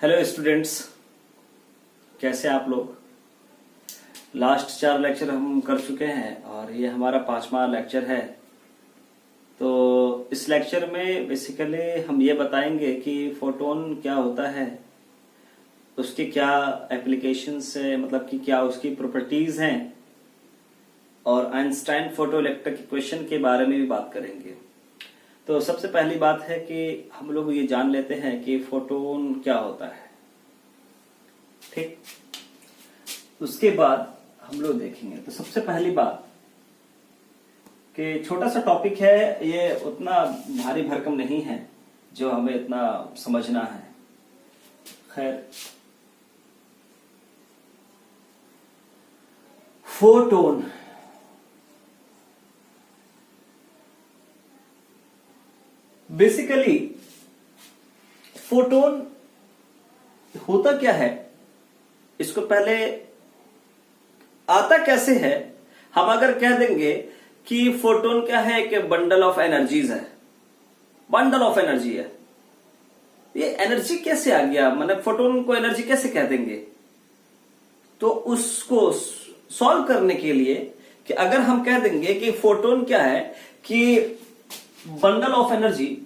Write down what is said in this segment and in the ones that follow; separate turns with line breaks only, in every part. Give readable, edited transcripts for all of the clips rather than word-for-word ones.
Hello students, कैसे आप लोग। लास्ट 4 लेक्चर हम कर चुके हैं और ये हमारा 5वां लेक्चर है। तो इस लेक्चर में बेसिकली हम ये बताएंगे कि फोटोन क्या होता है, उसकी क्या एप्लीकेशंस है, मतलब कि क्या उसकी प्रॉपर्टीज हैं, और आइंस्टाइन फोटो इलेक्ट्रिक इक्वेशन के बारे में भी बात करेंगे। तो सबसे पहली बात है कि हम लोग ये जान लेते हैं कि फोटोन क्या होता है। ठीक, उसके बाद हम लोग देखेंगे। तो सबसे पहली बात कि छोटा सा टॉपिक है, ये उतना भारी भरकम नहीं है जो हमें इतना समझना है। खैर, फोटोन बेसिकली फोटोन होता क्या है, इसको पहले आता कैसे है। हम अगर कह देंगे कि फोटोन क्या है, कि बंडल ऑफ एनर्जीज है, बंडल ऑफ एनर्जी है, ये एनर्जी कैसे आ गया, मतलब फोटोन को एनर्जी कैसे कह देंगे। तो उसको सॉल्व करने के लिए कि अगर हम कह देंगे कि फोटोन क्या है, कि बंडल ऑफ एनर्जी,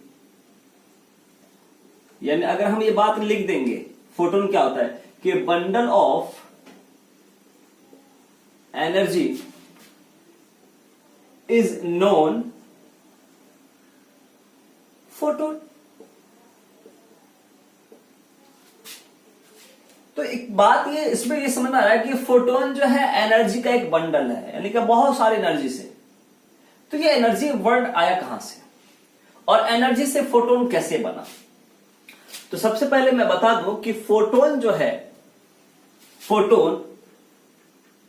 यानी अगर हम ये बात लिख देंगे फोटोन क्या होता है कि bundle of energy is known photon. तो एक बात ये इसमें ये समझ में आ रहा है कि फोटोन जो है एनर्जी का एक बंडल है, यानी कि बहुत सारी एनर्जी से। तो ये एनर्जी वर्ड आया कहां से और एनर्जी से फोटोन कैसे बना। तो सबसे पहले मैं बता दूं कि फोटोन जो है, फोटोन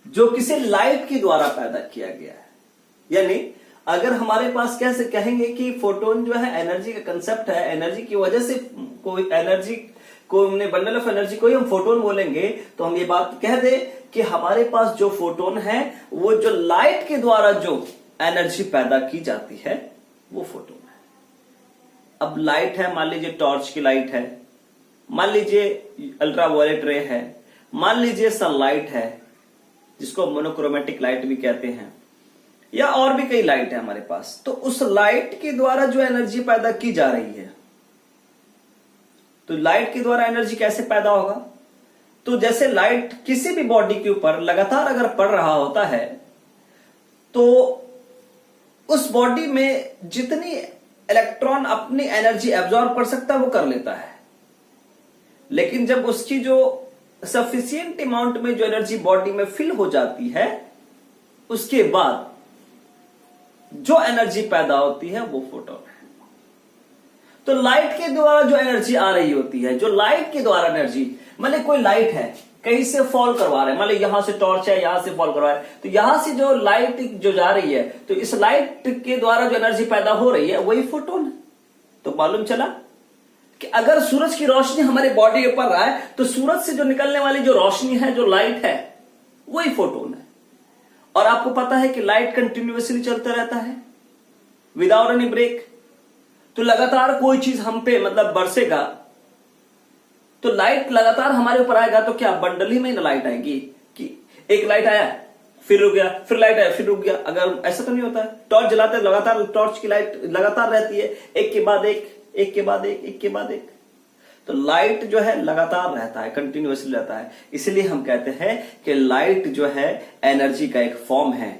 जो किसी लाइट के द्वारा पैदा किया गया है, यानी अगर हमारे पास कैसे कहेंगे कि फोटोन जो है एनर्जी का कंसेप्ट है, एनर्जी की वजह से कोई एनर्जी को हमने बंडल ऑफ एनर्जी को ही हम फोटोन बोलेंगे, तो हम ये बात कह दे कि हमारे पास जो फोटोन है वो जो लाइट के द्वारा जो एनर्जी पैदा की जाती है वो फोटोन है। अब लाइट है, मान लीजिए टॉर्च की लाइट है, मान लीजिए अल्ट्रावायलेट रे है, मान लीजिए सनलाइट है जिसको मोनोक्रोमेटिक लाइट भी कहते हैं, या और भी कई लाइट है हमारे पास। तो उस लाइट के द्वारा जो एनर्जी पैदा की जा रही है, तो लाइट के द्वारा एनर्जी कैसे पैदा होगा। तो जैसे लाइट किसी भी बॉडी के ऊपर लगातार अगर पड़ रहा होता है, तो उस बॉडी में जितनी इलेक्ट्रॉन अपनी एनर्जी एब्जॉर्ब कर सकता है वो कर लेता है, लेकिन जब उसकी जो सफिशिएंट अमाउंट में जो एनर्जी बॉडी में फिल हो जाती है, उसके बाद जो एनर्जी पैदा होती है वो फोटोन है। तो लाइट के द्वारा जो एनर्जी आ रही होती है, जो लाइट के द्वारा एनर्जी, मतलब कोई लाइट है कहीं से फॉल करवा रहे हैं, मतलब यहां से टॉर्च है, यहां से फॉल करवा रहे हैं, तो यहां से जो लाइट जो जा रही है, तो इस लाइट के द्वारा जो एनर्जी पैदा हो रही है वही फोटोन है। तो मालूम चला कि अगर सूरज की रोशनी हमारे बॉडी के ऊपर रहा है, तो सूरज से जो निकलने वाली जो रोशनी है, जो लाइट है, वही फोटोन है। और आपको पता है कि लाइट कंटिन्यूअसली चलता रहता है विदाउट एनी ब्रेक। तो लगातार कोई चीज हम पे मतलब बरसेगा, तो लाइट लगातार हमारे ऊपर आएगा, तो क्या बंडल ही में ना लाइट आएगी कि एक लाइट आया फिर रुक गया, फिर लाइट आया फिर रुक गया। अगर ऐसा तो नहीं होता है, टॉर्च जलाते हैं लगातार, टॉर्च की लाइट लगातार रहती है, एक के बाद एक, एक के बाद एक, एक के बाद एक। तो लाइट जो है लगातार रहता है, कंटिन्यूअसली रहता है। इसलिए हम कहते हैं कि लाइट जो है एनर्जी का एक फॉर्म है,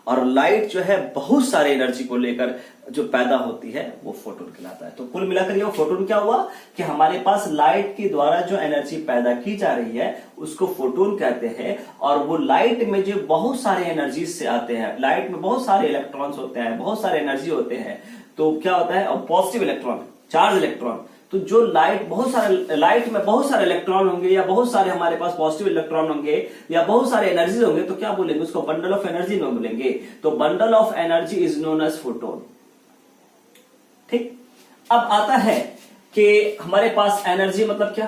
और लाइट जो है बहुत सारे एनर्जी को लेकर जो पैदा होती है वो फोटोन कहलाता है। तो कुल मिलाकर ये फोटोन क्या हुआ कि हमारे पास लाइट के द्वारा जो एनर्जी पैदा की जा रही है उसको फोटोन कहते हैं। और वो लाइट में जो बहुत सारे एनर्जी से आते हैं, लाइट में बहुत सारे इलेक्ट्रॉन्स होते हैं, बहुत सारे एनर्जी होते हैं, तो क्या होता है, और पॉजिटिव इलेक्ट्रॉन, चार्ज इलेक्ट्रॉन। तो जो लाइट, बहुत सारे लाइट में बहुत सारे इलेक्ट्रॉन होंगे, या बहुत सारे हमारे पास पॉजिटिव इलेक्ट्रॉन होंगे, या बहुत सारे एनर्जी होंगे, तो क्या बोलेंगे उसको, बंडल ऑफ एनर्जी में बोलेंगे। तो bundle of energy is known as photon. ठीक, अब आता है कि हमारे पास एनर्जी मतलब क्या।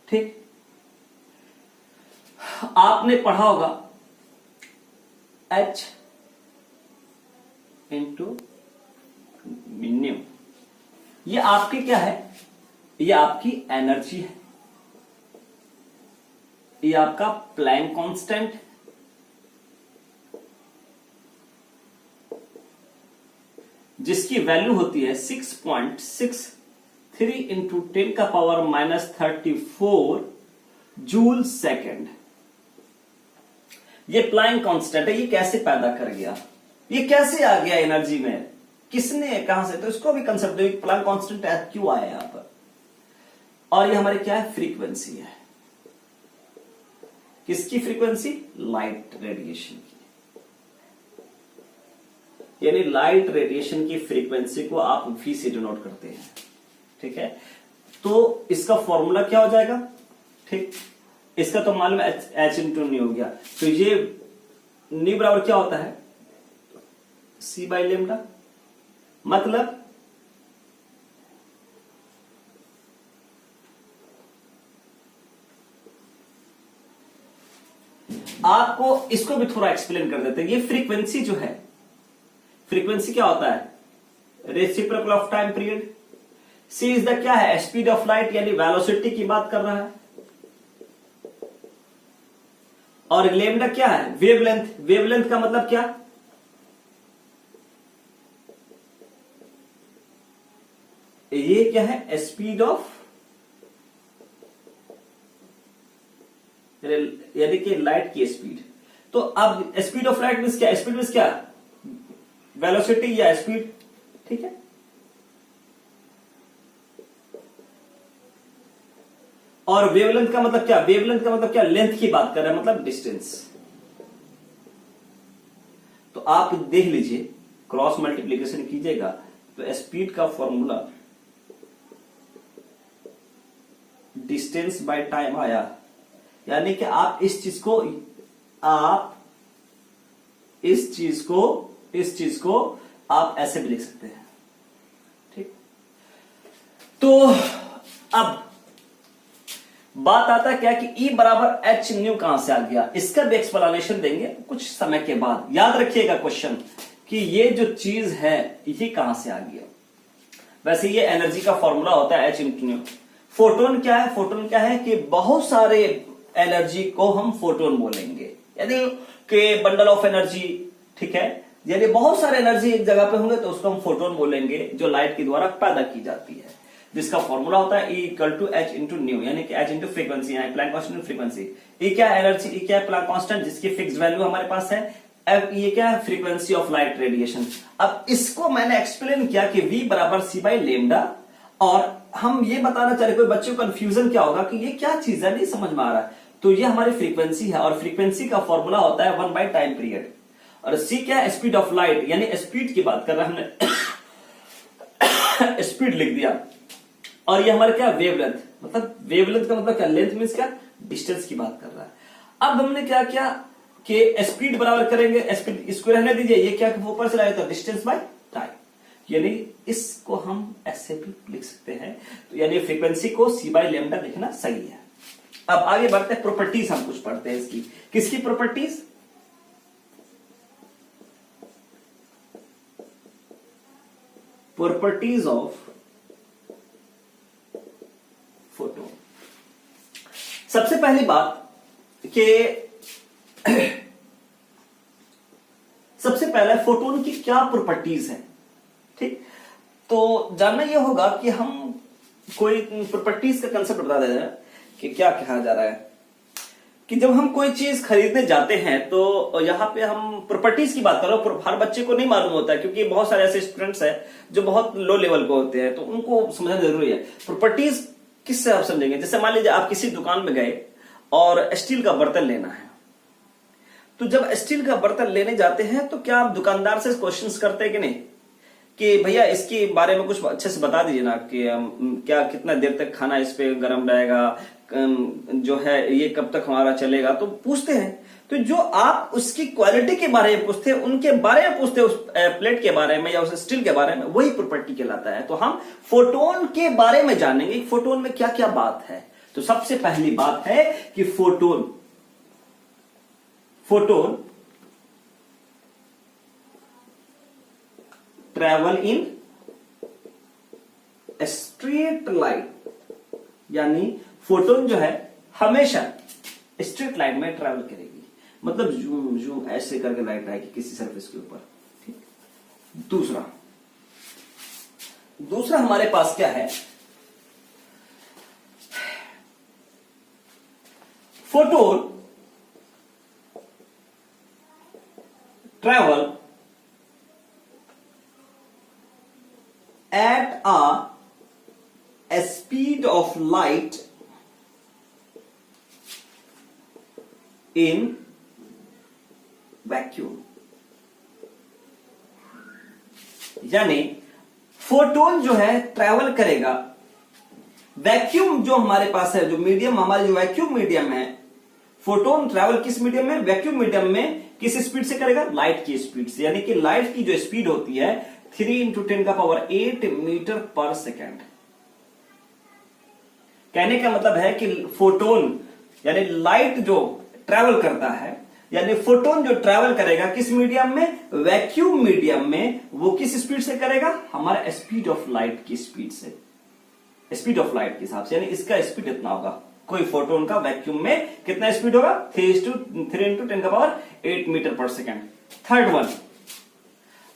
ठीक, आपने पढ़ा होगा H इंटू मिन्यू, ये आपके क्या है, ये आपकी एनर्जी है, ये आपका प्लैंक कांस्टेंट, जिसकी वैल्यू होती है 6.63 इंटू 10 का पावर -34 जूल सेकेंड। ये प्लैंक कांस्टेंट है। ये कैसे पैदा कर गया, ये कैसे आ गया एनर्जी में, किसने, कहां से? तो इसको भी कंसेप्ट, प्लैंक कांस्टेंट क्यों आया यहां पर। और ये हमारे क्या है, फ्रीक्वेंसी है। किसकी फ्रीक्वेंसी? लाइट रेडिएशन की। यानी लाइट रेडिएशन की फ्रीक्वेंसी को आप V से डिनोट करते हैं, ठीक है। तो इसका फॉर्मूला क्या हो जाएगा, ठीक, इसका तो मालूम h इंटू न्यू हो गया। तो ये न्यू बराबर क्या होता है, C बाई लेमडा। मतलब आपको इसको भी थोड़ा एक्सप्लेन कर देते हैं। ये फ्रीक्वेंसी जो है, फ्रीक्वेंसी क्या होता है, reciprocal of time period. C is the क्या है, स्पीड ऑफ लाइट, यानी वेलोसिटी की बात कर रहा है। और लेमडा क्या है, वेवलेंथ। वेवलेंथ का मतलब क्या, ये क्या है, स्पीड ऑफ, यानी कि लाइट की स्पीड। तो अब स्पीड ऑफ लाइट मींस क्या, स्पीड मींस क्या, वेलोसिटी या स्पीड, ठीक है। और वेवलेंथ का मतलब क्या, वेवलेंथ का मतलब क्या, लेंथ की बात कर रहे हैं, मतलब डिस्टेंस। तो आप देख लीजिए, क्रॉस मल्टीप्लीकेशन कीजिएगा तो स्पीड का फॉर्मूला डिस्टेंस बाय टाइम आया। यानी कि आप इस चीज को आप ऐसे भी लिख सकते हैं, ठीक। तो अब बात आता है क्या कि E बराबर एच न्यू कहां से आ गया, इसका भी एक्सप्लेनेशन देंगे कुछ समय के बाद। याद रखिएगा क्वेश्चन कि ये जो चीज है ये कहां से आ गया। वैसे ये एनर्जी का फॉर्मूला होता है एच इंटू न्यू। फोटोन क्या है, फोटोन क्या है कि बहुत सारे एनर्जी को हम फोटोन बोलेंगे, यानी कि बंडल ऑफ एनर्जी, ठीक है। यानी बहुत सारे एनर्जी एक जगह पे होंगे तो उसको हम फोटोन बोलेंगे, जो लाइट के द्वारा पैदा की जाती है, जिसका फॉर्मूला होता है E equal to H into nu, यानी कि एच इंटू फ्रीक्वेंसी, यानी प्लैंक कांस्टेंट फ्रीक्वेंसी। E क्या है, एनर्जी। E क्या है, प्लैंक कांस्टेंट, जिसकी फिक्स वैल्यू हमारे पास है। F ये क्या है, फ्रीक्वेंसी ऑफ लाइट रेडिएशन। अब इसको मैंने एक्सप्लेन किया कि V बराबर C बाई लेमडा। और हम ये बताना चाह रहे, कोई बच्चों को कंफ्यूजन क्या होगा कि ये क्या चीज है, नहीं समझ में आ रहा है। तो ये हमारी फ्रीक्वेंसी है और फ्रीक्वेंसी का फॉर्मूला होता है 1 बाई टाइम पीरियड। और C क्या है, स्पीड ऑफ लाइट, यानी स्पीड की बात कर रहे हैं हमने स्पीड लिख दिया। और ये हमारे क्या, वेवलेंथ। मतलब वेवलेंथ का मतलब क्या, लेंथ मींस क्या, डिस्टेंस की बात कर रहा है। अब हमने क्या किया कि स्पीड बराबर करेंगे, स्पीड इसको रहने दीजिए, ये क्या ऊपर से लाए तो डिस्टेंस बाय टाइम, यानी इसको हम ऐसे भी लिख सकते हैं। तो यानी फ्रीक्वेंसी को C बाई लेमडा लिखना सही है। अब आगे बढ़ते हैं, प्रॉपर्टीज हम कुछ पढ़ते हैं इसकी। किसकी प्रॉपर्टीज, प्रॉपर्टीज ऑफ फोटोन। सबसे पहली बात कि सबसे पहले फोटोन की क्या प्रॉपर्टीज है, ठीक। तो जानना यह होगा कि हम कोई प्रॉपर्टीज का कंसेप्ट बता देते हैं कि क्या कहा जा रहा है। कि जब हम कोई चीज खरीदने जाते हैं तो यहां पे हम प्रॉपर्टीज की बात कर रहे हो, हर बच्चे को नहीं मालूम होता है, क्योंकि बहुत सारे ऐसे स्टूडेंट्स हैं जो बहुत लो लेवल को होते हैं, तो उनको समझना जरूरी है। प्रॉपर्टीज किससे आप समझेंगे, जैसे मान लीजिए आप किसी दुकान में गए और स्टील का बर्तन लेना है, तो जब स्टील का बर्तन लेने जाते हैं तो क्या आप दुकानदार से क्वेश्चंस करते हैं कि नहीं, कि भैया इसके बारे में कुछ अच्छे से बता दीजिए ना, कि क्या कितना देर तक खाना इस पे गर्म रहेगा, जो है ये कब तक हमारा चलेगा, तो पूछते हैं। तो जो आप उसकी क्वालिटी के बारे में पूछते हैं, उनके बारे में पूछते हैं, उस प्लेट के बारे में या उस स्टील के बारे में, वही प्रॉपर्टी कहलाता है। तो हम फोटोन के बारे में जानेंगे, फोटोन में क्या क्या बात है। तो सबसे पहली बात है कि photon travel in straight line, यानी फोटोन जो है हमेशा स्ट्रेट लाइन में ट्रेवल करेगी, मतलब जूम जूम ऐसे करके लाइट आएगी किसी सरफेस के ऊपर। ठीक, दूसरा हमारे पास क्या है, photon travel at a speed of light in vacuum। यानी फोटोन जो है ट्रैवल करेगा, वैक्यूम जो हमारे पास है, जो मीडियम हमारे जो वैक्यूम मीडियम है, फोटोन ट्रैवल किस मीडियम में, वैक्यूम मीडियम में किस स्पीड से करेगा, लाइट की स्पीड से। यानी कि लाइट की जो स्पीड होती है 3 × 10⁸ मीटर पर सेकेंड। कहने का मतलब है कि फोटोन यानी लाइट जो ट्रैवल करता है, यानी फोटोन जो ट्रैवल करेगा किस मीडियम में, वैक्यूम मीडियम में, वो किस स्पीड से करेगा, हमारा स्पीड ऑफ लाइट की स्पीड से, स्पीड ऑफ लाइट के हिसाब से। यानी इसका स्पीड इतना होगा, कोई फोटोन का वैक्यूम में कितना स्पीड होगा, 3 × 10⁸ मीटर पर सेकेंड। थर्ड वन,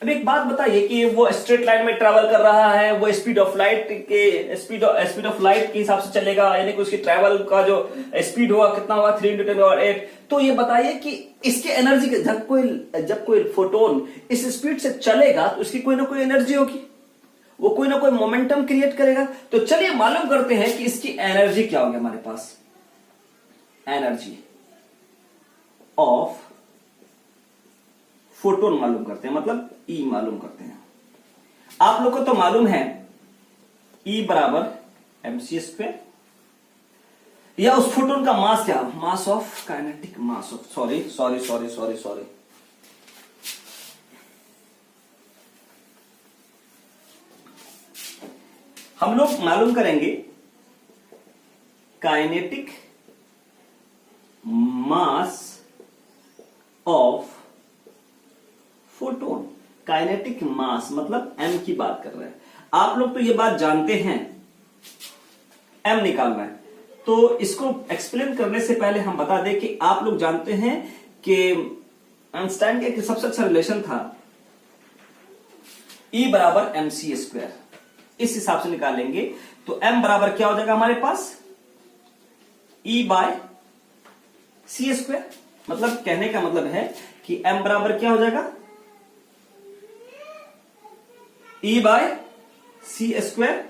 अब एक बात बताइए कि वो स्ट्रेट लाइन में ट्रैवल कर रहा है, वो स्पीड ऑफ लाइट के स्पीड ऑफ लाइट के हिसाब से चलेगा, यानी कि उसकी ट्रैवल का जो स्पीड होगा कितना होगा, 3 × 10⁸। तो ये बताइए कि इसके एनर्जी के जब कोई फोटोन इस स्पीड से चलेगा तो उसकी कोई ना कोई एनर्जी होगी, वो कोई ना कोई मोमेंटम क्रिएट करेगा। तो चलिए मालूम करते हैं कि इसकी एनर्जी क्या होगी हमारे पास। एनर्जी ऑफ फोटोन मालूम करते हैं, मतलब ई मालूम करते हैं। आप लोग को तो मालूम है ई बराबर mc², या उस फोटोन का मास क्या, mass of kinetic mass of, sorry हम लोग मालूम करेंगे kinetic mass of photon. Kinetic mass मतलब m की बात कर रहे हैं। आप लोग तो ये बात जानते हैं, m निकालना है। तो इसको एक्सप्लेन करने से पहले हम बता दें कि आप लोग जानते हैं कि आइंस्टाइन का एक सबसे अच्छा रिलेशन था, E बराबर mc²। इस हिसाब से निकालेंगे तो m बराबर क्या हो जाएगा हमारे पास, E/c²। मतलब कहने का मतलब है कि m बराबर क्या हो जाएगा, E/c²।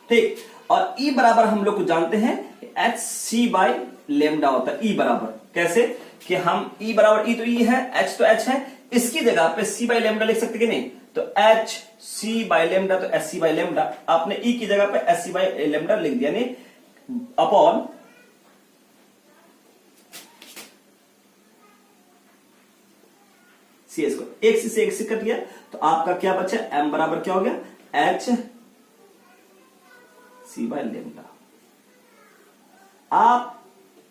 ठीक, और E बराबर हम लोग को जानते हैं hc/λ होता है। E बराबर कैसे कि हम E बराबर, E तो E है, H तो H है, इसकी जगह पे c/λ लिख सकते कि नहीं, तो hc/λ तो sc/λ, आपने E की जगह पे sc/λ लिख दिया, नहीं अपॉन c²। एक से एक से कट गया तो आपका क्या बचा, m बराबर क्या हो गया, hc/λ। आप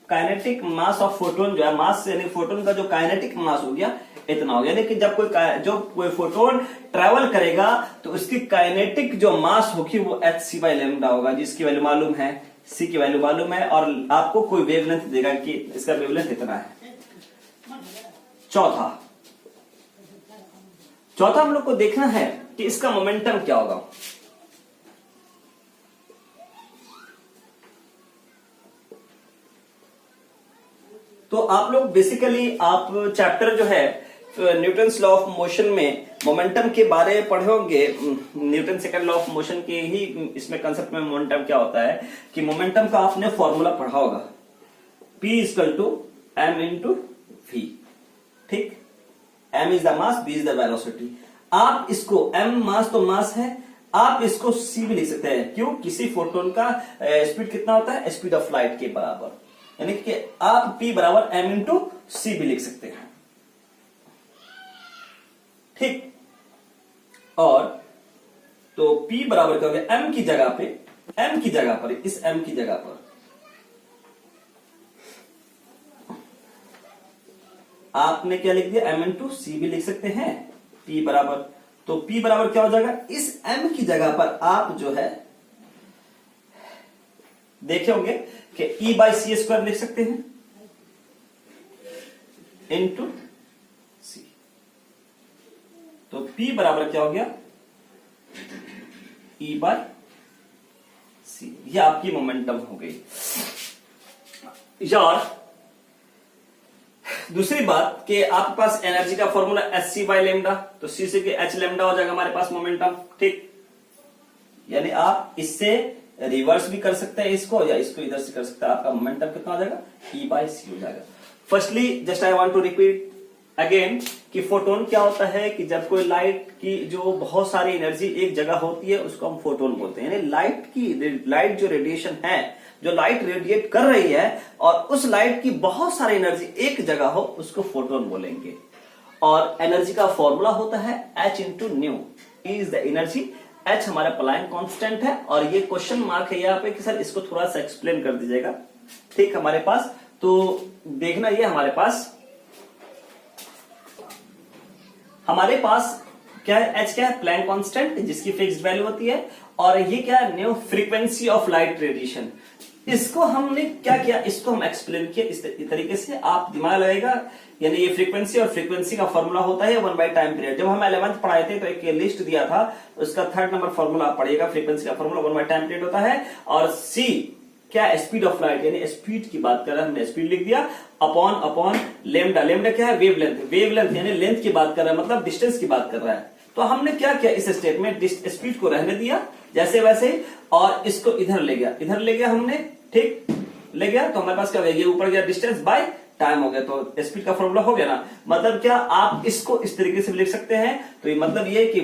काइनेटिक मास ऑफ फोटोन जो है, मास यानी फोटोन का जो काइनेटिक मास हो गया इतना हो गया। यानी कि जब कोई फोटोन ट्रैवल करेगा तो उसकी काइनेटिक जो मास होगी वो hc/λ होगा, जिसकी वैल्यू मालूम है, c की वैल्यू मालूम है, और आपको कोई वेवलेंथ देगा कि इसका वेवलेंथ इतना है। चौथा हम लोग को देखना है कि इसका मोमेंटम क्या होगा। तो आप लोग बेसिकली आप चैप्टर जो है न्यूटन्स लॉ ऑफ मोशन में मोमेंटम के बारे में पढ़े होंगे। Newton second law of motion के ही इसमें कंसेप्ट में मोमेंटम क्या होता है कि मोमेंटम का आपने फॉर्मूला पढ़ा होगा, P = m/v। ठीक, m is the mass, v is the velocity. आप इसको m मास तो मास है, आप इसको c भी लिख सकते हैं। क्यों, किसी फोटोन का स्पीड कितना होता है, स्पीड ऑफ लाइट के बराबर। यानी कि आप p बराबर m/c भी लिख सकते हैं। ठीक, और तो p बराबर क्या हो गया, m की जगह पर, इस m की जगह पर आपने क्या लिख दिया, m/c भी लिख सकते हैं। p बराबर, तो p बराबर क्या हो जाएगा, इस m की जगह पर आप जो है देखे होंगे कि E/c² लिख सकते हैं इनटू सी। तो P बराबर क्या हो गया, E/c। ये आपकी मोमेंटम हो गई। यार दूसरी बात कि आपके पास एनर्जी का फॉर्मूला Hc/λ, तो C से H लैम्डा हो जाएगा हमारे पास मोमेंटम, ठीक। यानी आप इससे रिवर्स भी कर सकते हैं इसको, या इसको इधर से कर सकते हैं, आपका मोमेंटम कितना हो जाएगा, E/c हो जाएगा। Firstly just I want to repeat again कि फोटोन क्या होता है कि जब कोई लाइट की जो बहुत सारी एनर्जी एक जगह होती है उसको हम फोटोन बोलते हैं। यानी लाइट जो रेडिएशन है, जो लाइट रेडिएट कर रही है और उस लाइट की बहुत सारी एनर्जी एक जगह हो, उसको फोटोन बोलेंगे। और एनर्जी का फॉर्मूला होता है H into new is the energy. H हमारा प्लैंक कांस्टेंट है, और ये क्वेश्चन मार्क है यहाँ पे कि सर इसको थोड़ा सा एक्सप्लेन कर दीजिएगा, ठीक। हमारे पास तो देखना, ये हमारे पास क्या है, H क्या है, प्लैंक कांस्टेंट जिसकी फिक्स्ड वैल्यू होती है, और ये क्या है, new frequency of light radiation. इसको हमने क्या किया, इसको हम एक्सप्लेन किया इस तरीके से, आप दिमाग लगेगा। यानी ये फ्रीक्वेंसी, और फ्रीक्वेंसी का फॉर्मूला होता है 1/टाइम पीरियड। जब हम 11th पढ़ाए थे तो एक लिस्ट दिया था, उसका 3rd नंबर फॉर्मूला आप पढ़िएगा। फ्रीक्वेंसी का फॉर्मूला 1/टाइम पीरियड होता है, और C क्या, स्पीड ऑफ लाइट, यानी स्पीड की बात कर रहे हैं, हमने स्पीड लिख दिया, अपॉन लैम्डा। लैम्डा क्या है, वेवलेंथ यानी लेंथ की बात कर रहा है, मतलब डिस्टेंस की बात कर रहा है। तो हमने क्या किया, इस स्टेट में स्पीड को रहने दिया जैसे वैसे, और इसको इधर ले गया हमने, ठीक, ले गया। तो हमारे पास क्या हो गया, ऊपर गया डिस्टेंस बाय टाइम हो गया, तो स्पीड का फॉर्मूला हो गया ना। मतलब क्या, आप इसको इस तरीके से भी लिख सकते हैं। तो ये मतलब ये कि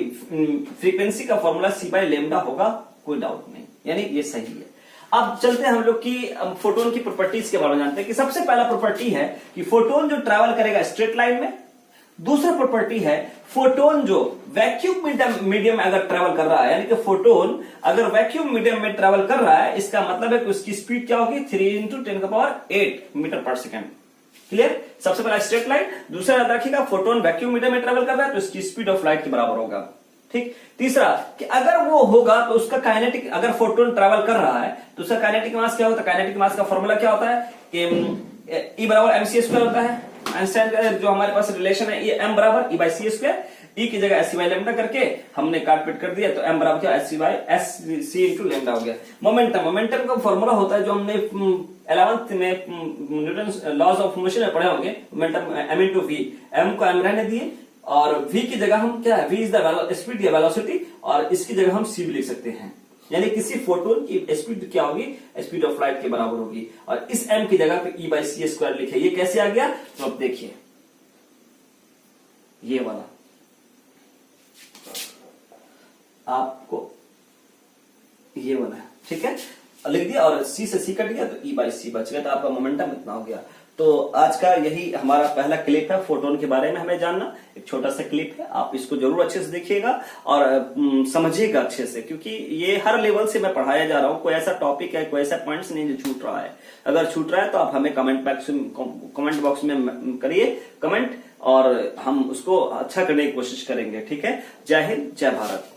फ्रीक्वेंसी का फॉर्मूला C/λ होगा, कोई डाउट नहीं, यानी ये सही है। अब चलते हैं हम लोग की फोटोन की प्रॉपर्टीज के बारे में जानते हैं कि सबसे पहला प्रॉपर्टी है कि फोटोन जो ट्रैवल करेगा स्ट्रेट लाइन में। दूसरा प्रॉपर्टी है फोटोन जो वैक्यूम मीडियम में अगर ट्रैवल कर रहा है, यानी कि फोटोन अगर वैक्यूम मीडियम में ट्रैवल कर रहा है, इसका मतलब है कि उसकी स्पीड क्या होगी, 3 × 10⁸ मीटर पर सेकेंड। क्लियर। सबसे पहला स्ट्रेट लाइन, दूसरा याद रखिएगा फोटोन वैक्यूम मीडियम में ट्रैवल कर रहा है तो उसकी स्पीड ऑफ लाइट के बराबर होगा, ठीक। तीसरा कि अगर वो होगा तो उसका काइनेटिक, अगर फोटोन ट्रैवल कर रहा है तो उसका काइनेटिक मास क्या होता है, काइनेटिक मास का फॉर्मूला क्या होता है कि E बराबर mc² होता है। आइंस्टाइन का जो हमारे पास रिलेशन है, ये m बराबर E/c², E की जगह Sc/λ करके हमने काट पीट कर दिया, तो m बराबर क्या, Sc इंटू लैम्डा हो गया। मोमेंटम का फॉर्मूला होता है जो हमने 11th में न्यूटन लॉज ऑफ मोशन में पढ़े होंगे, momentum m into v। m को m रहने दिए, और v की जगह हम क्या है, v इज द स्पीड या वेलोसिटी, और इसकी जगह हम c भी लिख सकते हैं। यानी किसी फोटोन की स्पीड क्या होगी, स्पीड ऑफ लाइट के बराबर होगी, और इस m की जगह पे E/c² लिखे। ये कैसे आ गया, तो अब देखिए ये वाला आपको, ये वाला, ठीक है, लिख दिया, और c से c कट गया तो E/c बच गया, तो आपका मोमेंटम इतना हो गया। तो आज का यही हमारा पहला क्लिप है, फोटोन के बारे में हमें जानना। एक छोटा सा क्लिप है, आप इसको जरूर अच्छे से देखिएगा और समझिएगा अच्छे से, क्योंकि ये हर लेवल से मैं पढ़ाया जा रहा हूँ। कोई ऐसा टॉपिक है, कोई ऐसा पॉइंट्स नहीं जो छूट रहा है। अगर छूट रहा है तो आप हमें कमेंट बॉक्स में करिए कमेंट, और हम उसको अच्छा करने की कोशिश करेंगे, ठीक है। जय हिंद, जय भारत।